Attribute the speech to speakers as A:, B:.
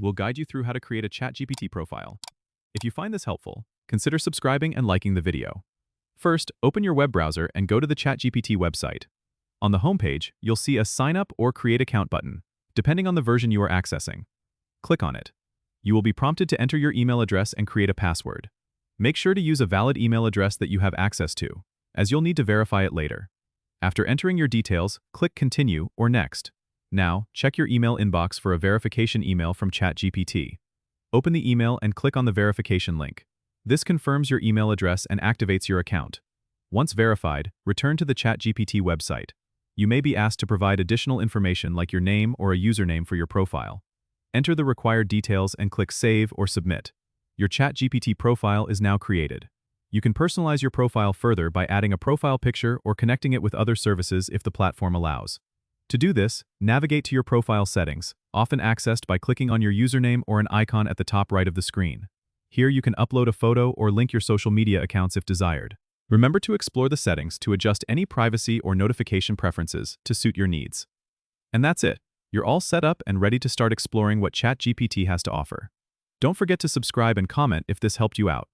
A: We'll guide you through how to create a ChatGPT profile. If you find this helpful, consider subscribing and liking the video. First, open your web browser and go to the ChatGPT website. On the homepage, you'll see a Sign Up or Create Account button, depending on the version you are accessing. Click on it. You will be prompted to enter your email address and create a password. Make sure to use a valid email address that you have access to, as you'll need to verify it later. After entering your details, click Continue or Next. Now, check your email inbox for a verification email from ChatGPT. Open the email and click on the verification link. This confirms your email address and activates your account. Once verified, return to the ChatGPT website. You may be asked to provide additional information like your name or a username for your profile. Enter the required details and click Save or Submit. Your ChatGPT profile is now created. You can personalize your profile further by adding a profile picture or connecting it with other services if the platform allows. To do this, navigate to your profile settings, often accessed by clicking on your username or an icon at the top right of the screen. Here you can upload a photo or link your social media accounts if desired. Remember to explore the settings to adjust any privacy or notification preferences to suit your needs. And that's it. You're all set up and ready to start exploring what ChatGPT has to offer. Don't forget to subscribe and comment if this helped you out.